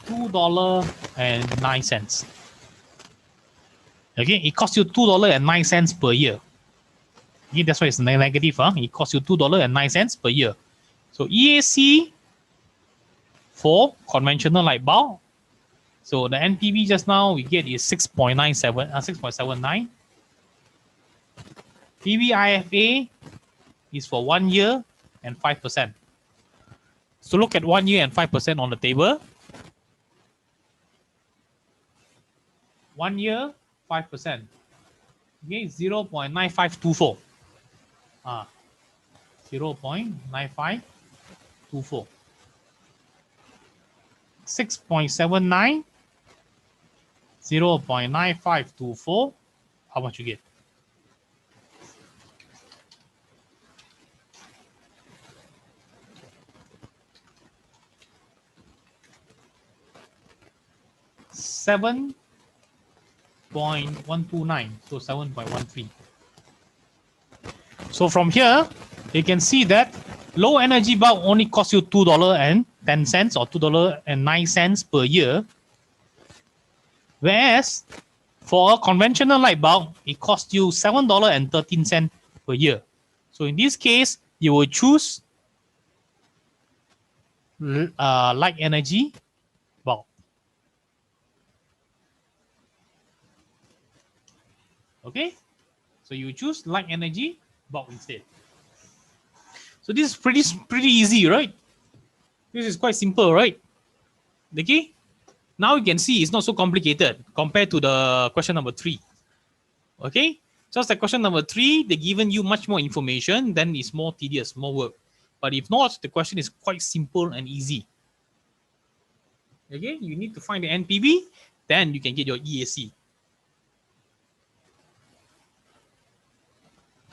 Speaker 1: $2.09. Okay, it costs you $2.09 per year. Okay, that's why it's negative. It costs you $2.09 per year. So EAC for conventional light bulb. So the NPV just now we get is 6.79. PVIFA is for 1 year and 5%. So look at 1 year and 5% on the table. 1 year, 5%. Okay, 0.9524. 0.9524. 6.79. 0.9524. How much you get? $7.129, so 7.13. So from here, you can see that low energy bulb only costs you $2.10 or $2.09 per year. Whereas for a conventional light bulb, it costs you $7.13 per year. So in this case, you will choose light energy bulb. Okay, so you choose light energy bulb instead. So this is pretty easy, right? This is quite simple, right? Okay, now you can see it's not so complicated compared to the question number 3. Okay, just like question number 3, they're given you much more information, then it's more tedious, more work. But if not, the question is quite simple and easy. Okay, you need to find the NPV, then you can get your EAC.